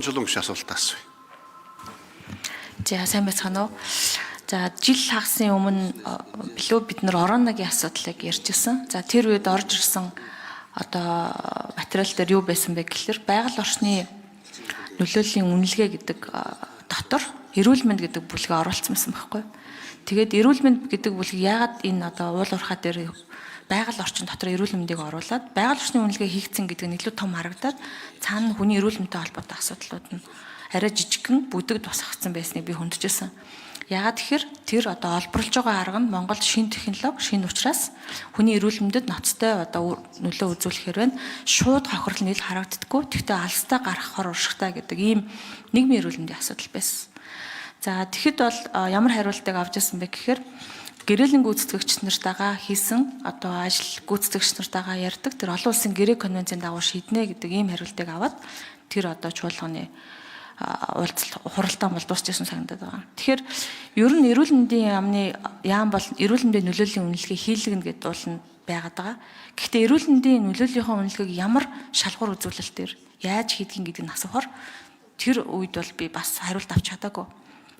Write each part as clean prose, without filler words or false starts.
Жулуун асуулт асууя. За сайн байцгаана уу. За жил хагасны өмнө билүү бид нар орооногийн асуудлыг ярьжсэн. За тэр үед орж ирсэн одоо материал дээр юу байсан бэ гэхэлэр байгаль орчны нөлөөллийн үнэлгээ гэдэг дотор эрүүл мэнд гэдэг бүлгээ оруулсан байсан байхгүй. Тэгээд эрүүл мэнд гэдэг бүлэг яагаад энэ одоо уул уурхай дээр байгаль орчин дотор эрүүл мэндийг оруулаад байгаль орчны үнэлгээ хийгдсэн гэдэг нь илүү том харагдаад цаана хүний эрүүл мэндтэй холбоотой асуудлууд нь арай жижигхэн бүдэг тусгацсан байсныг би хүндэжсэн. Яагаад тэгэхээр тэр одоо олборлож байгаа арга нь Монголд шинэ технологи, шинэ учраас хүний эрүүл мэндэд ноцтой одоо нөлөө үзүүлэхээр байна. Шууд хохирол нийл харагддаггүй. Тэгтээ алстай гарах хор уршигтай гэдэг ийм нийгмийн эрүүл мэндийн асуудал байсан. За тэгэхэд бол ямар хариултыг авч ирсэн бэ гэхээр гэрээлэн гүйцэтгэгч нартайгаа хийсэн одоо ажил гүйцэтгэгч нартайгаа ярьдаг тэр олон улсын гэрээ конвенцийн дагуу шийднэ гэдэг ийм хариултыг аваад тэр одоо чуулганы хуралдаан бол дуусчихсан санагдаад байгаа. Тэгэхээр ер нь эрүүл мэндийн яамны яам бол эрүүл мэндийн нөлөөллийн үнэлгээ хийлгэнэ гэдэг уул нь байгаад байгаа. Гэхдээ эрүүл мэндийн нөлөөллийнхөө үнэлгээг ямар шалгуур үзүүлэлтээр яаж хийдгийг гэдэг нь асуухаар тэр үед бол би бас хариулт авч чадаагүй.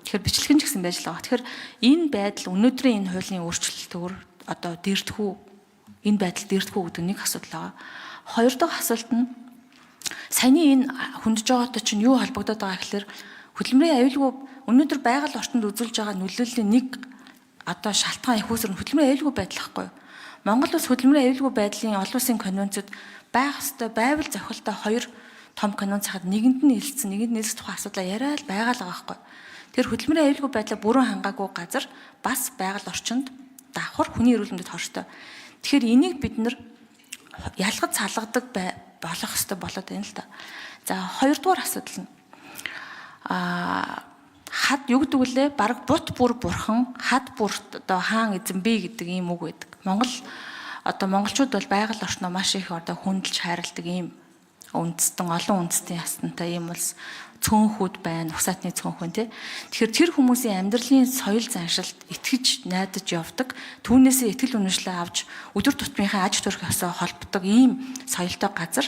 Тэгэхээр бичлэгэн ч гэсэн байж л байгаа. Тэгэхээр энэ байдал өнөөдрийн энэ хуулийн өөрчлөлтөөр одоо дэрдэхүү энэ байдал дэрдэхүү гэдэг нэг асуудал байгаа. Хоёр дахь асуулт нь саяны энэ хүндж байгаатай чинь юу холбогдоод байгаа гэхээр хөдөлмөрийн аюулгүй өнөөдөр байгаль орчинд үзүүлж байгаа нөлөөллийн нэг одоо шалтгаан их үүсвэр нь хөдөлмөрийн аюулгүй байдал байхгүй юу? Монгол улс хөдөлмөрийн аюулгүй байдлын олон улсын конвенцэд байх ёстой байвал зохиолтой хоёр том конвенц хаад нэгэнд нь нийлсэн, нэгэнд нийлэх тухай асуудлаа яриад байгаа л байгаа байхгүй юу? Тэр хөдөлмөрийн аюулгүй байдлаа бүрэн хангаагүй газар бас байгаль орчинд давхар хүний эрүүл мэндэд хортой. Тэгэхээр энийг бид нар ялгаж салгадаг болох ёстой болоод байна л да. За хоёрдугаар асуудал нь хад юу гэдэг вүлээ баг бут бүр бурхан хад бүрт одоо хаан эзэн би гэдэг ийм үг байдаг. Монголчууд бол байгаль орчноо маш их одоо хүндэлж хайрладаг ийм үндэстэн олон үндэстэн ясантай ийм улс цөөнхүүд байна, угсаатны цөөнхөн тий. Тэгэхээр тэр хүмүүсийн амьдралын соёл заншилт итгэж найдаж явдаг, түүнээсээ итгэл үнэмшлээ авч өдөр тутмынхаа аж төрх ёсоо холбодог ийм соёлтой газар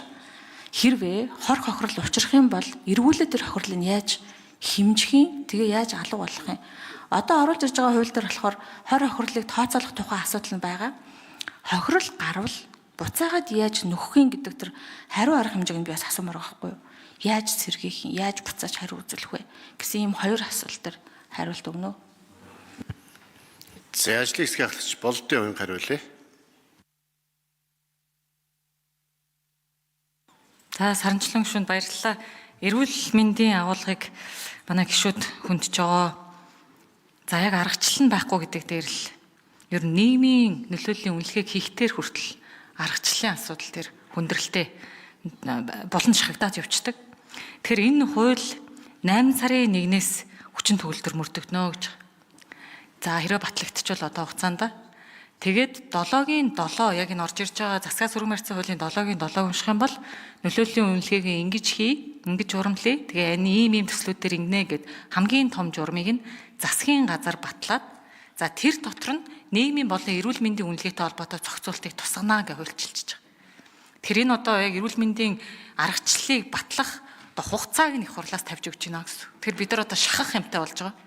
хэрвээ хор хохирол учрах юм бол эргүүлээд тэр хохирлыг яаж хэмжих юм, тэгээ яаж алга болох юм. Одоо оруулж ирж байгаа хууль дээр болохоор хор хохирлыг тооцоолох тухай асуудал нь байгаа. Хохирол гарвал буцаагаад яаж нөхөх юм гэдэг тэр хариу арга хэмжээг нь би бас асуумаар байгаа байхгүй юу? Яаж сэргийлэх юм, яаж буцааж хариу үзүүлэх вэ гэсэн ийм хоёр асуулт төр хариулт өгнө. За ажлын хэсгийн ахлагч Болдын хувийн хариулъя. За саранчлан гишүүнд баярлалаа. Эрүүл мэндийн агуулгыг манай гишүүд хүндж байгаа. За яг аргачлал нь байхгүй гэдэг дээр л ер нь нийгмийн нөлөөллийн үнэлгээг хийхтэр хүртэл аргачлалын асуудал төр хүндрэлтэй болон шахагдаад явцдаг. Тэгэхээр энэ хууль 8 сарын 1-ээс хүчин төгөлдөр мөрдөгдөнө гэж. За хэрэг батлагдчихвал одоо хугацаанд тэгээд 7-гийн 7 яг энэ орж ирж байгаа засгаа сүрэг марцсан хуулийн 7-гийн 7 унших юм бол нөлөөллийн үнэлгээг ингэж хий, ингэж урамлая. Тэгээ энэ ийм төслүүд төр ингэнэ гэд хамгийн том журмыг нь засгийн газар батлаад за тэр дотор нь нийгмийн болон эрүүл мэндийн үнэлгээтэй холбоотой зохицуултыг тусгана гэж хуульчилж байгаа. Тэр энэ одоо яг эрүүл мэндийн аргачлалыг батлах одоо хугацааг нь их хурлаас тавьж өгч байна гэсэн. Тэгэхээр бид нар одоо шахах юмтай болж байгаа.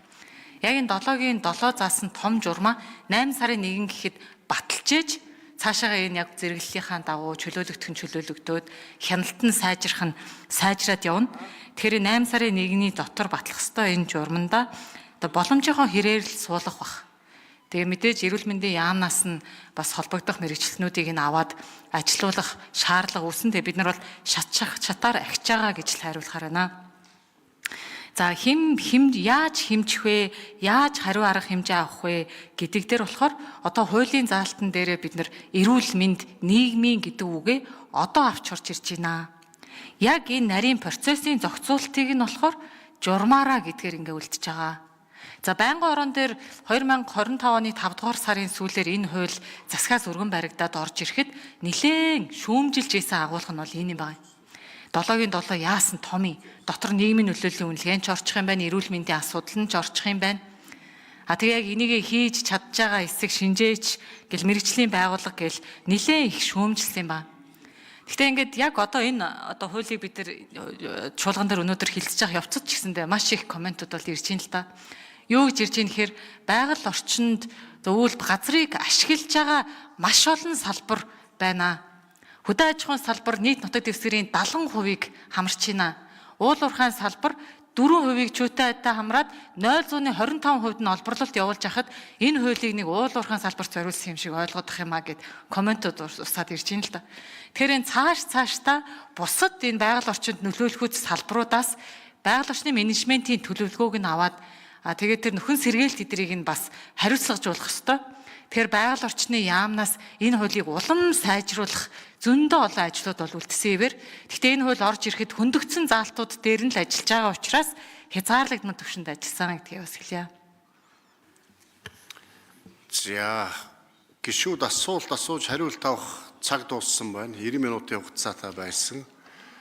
Яг энэ 7-гийн 7 заасан том журмаа 8 сарын 1 гэхэд баталж ээж цаашаага энэ яг зэрэглэлийнхаа дагуу чөлөөлөгдөөд хяналт нь сайжраад явна. Тэгэхээр 8 сарын 1-ний дотор батлах ёстой энэ журманда одоо боломжийнхоо хэрээр л суулгах бах. Тэгээ мэдээж эрүүл мэндийн яамнаас нь бас холбогдох мэрэгчлэнүүдийг нь аваад ажилуулах шаардлага үүсэн. Тэгээ бид нар бол шатаар ахиж байгаа гэж л хариулахаар байна. За яаж хэмжих вэ? Яаж хариу арга хэмжээ авах вэ гэдэг дээр болохоор одоо хуулийн заалтан дээрээ бид нар эрүүл мэнд нийгмийн гэдэг үгээ одоо авч орж ирж байна. Яг энэ нарийн процессын зохицуултыг нь болохоор журмаараа гэдгээр ингээ үлдчихэж байгаа. За байнгын орон дээр 2025 оны 5 дугаар сарын сүүлээр энэ хууль засгаас өргөн баригдаад орж ирэхэд нэлээн шүүмжилж ийсэн агуулга нь бол энэ юм байна. 7-гийн 7 яасан томий дотор нийгмийн нөлөөллийн үнэлгээнд ч орчих юм байна, эрүүл мэндийн асуудал нь ч орчих юм байна. Тэгээ яг энийг хийж чадж байгаа эсэг шинжээч гэл мэрэгжлийн байгууллага гэл нэлээн их шүүмжилсэн юм байна. Гэхдээ ингээд яг одоо энэ одоо хуулийг бид нар чуулган дээр өнөөдөр хилцэж байгаа явцад ч гэсэндээ маш их комментууд бол ирж байна л да. Юу гэж ирж байна гэхээр байгаль орчинд зөвлөлт газрыг ашиглаж байгаа маш олон салбар байна. Хөдөө аж ахуйн салбар нийт нутаг дэвсгэрийн 70%-ийг хамарч байна. Уул уурхайн салбар 4%-ийг чүйтэй айдаа хамраад 0.25% нь олборлолт явуулж хахад энэ хуулийг нэг уул уурхайн салбарт зориулсан юм шиг ойлгох юм а гэд комментууд усаад ирж байна л да. Тэгэхээр энэ цаашдаа бусад энэ байгаль орчинд нөлөөлөхүйц салбаруудаас байгаль орчны менежментийн төлөвлөгөөг нь аваад тэгээд тэр нөхөн сэргээлт эдрийг нь бас хариуцлагажуулах ёстой. Тэгэхээр байгаль орчны яамнаас энэ хуулийг улам сайжруулах зөндөө олон ажлууд бол үлдсэнээр. Гэхдээ энэ хууль орж ирэхэд хөндөгдсөн заалтууд дээр нь л ажиллаж байгаа учраас хязгаарлагдмал түвшинд ажилласан гэдгийг бас хэлье. За гишүүд асуулт асууж хариулт авах цаг дууссан байна. 90 минутын хугацаатай байсан.